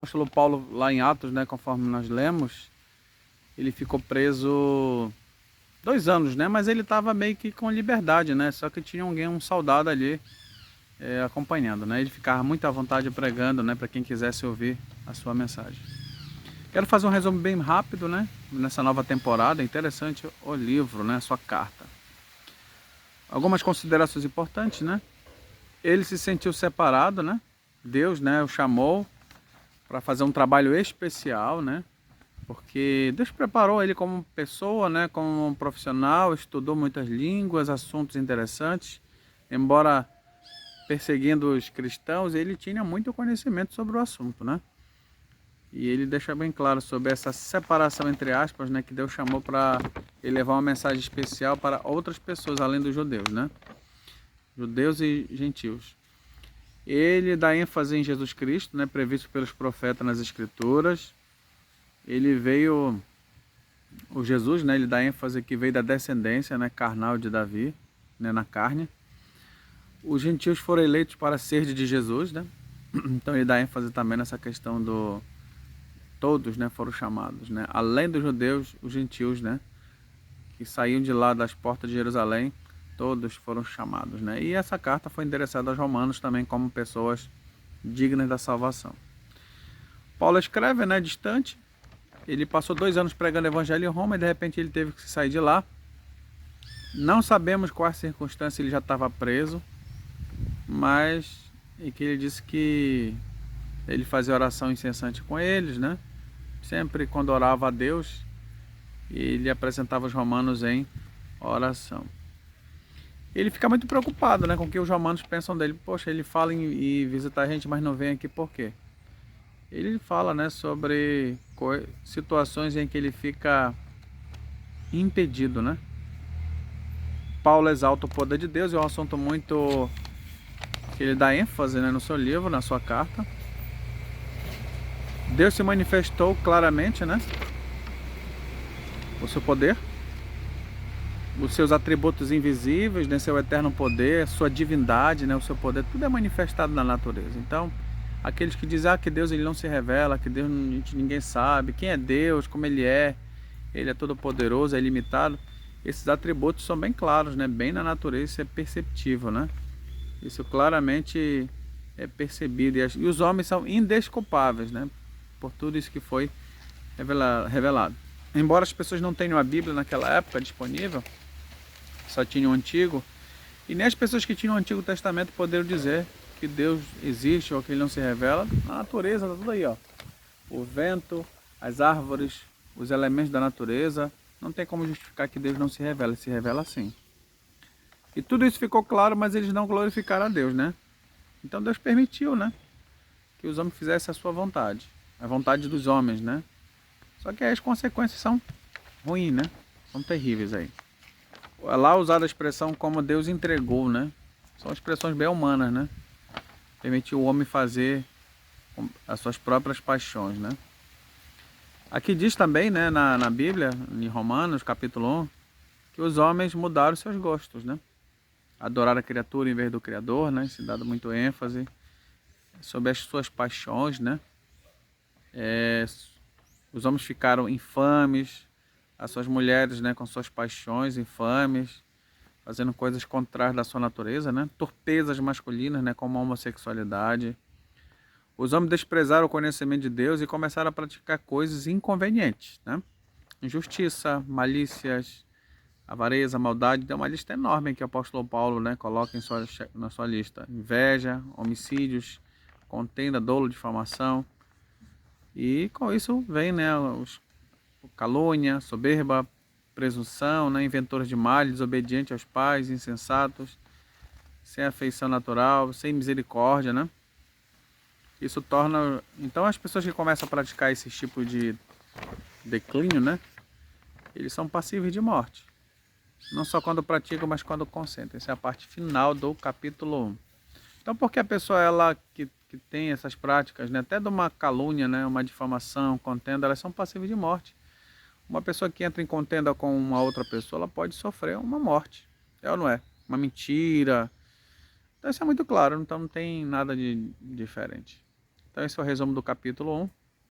apóstolo Paulo, lá em Atos, né, conforme nós lemos, ele ficou preso 2 anos, né, mas ele estava meio que com liberdade, né, só que tinha alguém, um soldado ali acompanhando, né, ele ficava muito à vontade pregando, né, para quem quisesse ouvir a sua mensagem. Quero fazer um resumo bem rápido, né, nessa nova temporada. Interessante o livro, né, a sua carta. Algumas considerações importantes, né. Ele se sentiu separado, né, Deus, né, o chamou para fazer um trabalho especial, né? Porque Deus preparou ele como pessoa, né? Como um profissional, estudou muitas línguas, assuntos interessantes. Embora perseguindo os cristãos, ele tinha muito conhecimento sobre o assunto, né? E ele deixa bem claro sobre essa separação, entre aspas, né? Que Deus chamou para ele levar uma mensagem especial para outras pessoas, além dos judeus, né? Judeus e gentios. Ele dá ênfase em Jesus Cristo, né? Previsto pelos profetas nas Escrituras. Ele veio, o Jesus, né, ele dá ênfase que veio da descendência, né, carnal de Davi, né, na carne. Os gentios foram eleitos para ser de Jesus, né? Então ele dá ênfase também nessa questão do todos, né, foram chamados, né? Além dos judeus, os gentios, né, que saíam de lá das portas de Jerusalém, todos foram chamados, né? E essa carta foi endereçada aos romanos também como pessoas dignas da salvação. Paulo escreve, né, distante. Ele passou 2 anos pregando o evangelho em Roma e de repente ele teve que sair de lá. Não sabemos quais circunstâncias ele já estava preso, mas e que ele disse que ele fazia oração incessante com eles, né? Sempre quando orava a Deus, ele apresentava os romanos em oração. Ele fica muito preocupado, né, com o que os romanos pensam dele. Poxa, ele fala em visitar a gente, mas não vem aqui por quê? Ele fala, né, sobre situações em que ele fica impedido, né? Paulo exalta o poder de Deus, é um assunto muito que ele dá ênfase, né, no seu livro, na sua carta. Deus se manifestou claramente, né? O seu poder, os seus atributos invisíveis, né, seu eterno poder, sua divindade, né, o seu poder, tudo é manifestado na natureza. Então, aqueles que dizem que Deus ele não se revela, que Deus ninguém sabe, quem é Deus, como ele é todo poderoso, é ilimitado, esses atributos são bem claros, né, bem na natureza, isso é perceptível, né? Isso claramente é percebido. E os homens são indesculpáveis, né? Por tudo isso que foi revelado. Embora as pessoas não tenham a Bíblia naquela época disponível, só tinham o Antigo, e nem as pessoas que tinham o Antigo Testamento poderiam dizer que Deus existe ou que Ele não se revela. A natureza está tudo aí, ó. O vento, as árvores, os elementos da natureza. Não tem como justificar que Deus não se revela. Ele se revela sim. E tudo isso ficou claro, mas eles não glorificaram a Deus, né? Então Deus permitiu, né, que os homens fizessem a sua vontade, a vontade dos homens, né? Só que aí as consequências são ruins, né? São terríveis aí. Lá usada a expressão como Deus entregou, né? São expressões bem humanas, né? Permitiu o homem fazer as suas próprias paixões, né? Aqui diz também, né, na Bíblia, em Romanos, capítulo 1, que os homens mudaram seus gostos, né? Adoraram a criatura em vez do Criador, né? Se dado muito ênfase sobre as suas paixões, né? Os homens ficaram infames, as suas mulheres, né, com suas paixões infames, fazendo coisas contrárias da sua natureza, né? Torpezas masculinas, né, como a homossexualidade. Os homens desprezaram o conhecimento de Deus e começaram a praticar coisas inconvenientes, né? Injustiça, malícias, avareza, maldade. Tem uma lista enorme que o apóstolo Paulo, né, coloca na sua lista. Inveja, homicídios, contenda, dolo, difamação. E com isso vem, né, calúnia, soberba, presunção, né, inventores de males, desobedientes aos pais, insensatos, sem afeição natural, sem misericórdia, né? Isso torna... Então as pessoas que começam a praticar esse tipo de declínio, né, eles são passíveis de morte. Não só quando praticam, mas quando consentem. Essa é a parte final do capítulo 1. Então, porque a pessoa ela que tem essas práticas, né, até de uma calúnia, né, uma difamação, contenda, elas são passíveis de morte. Uma pessoa que entra em contenda com uma outra pessoa, ela pode sofrer uma morte. É ou não é? Uma mentira. Então isso é muito claro, então não tem nada de diferente. Então Então esse é o resumo do capítulo 1.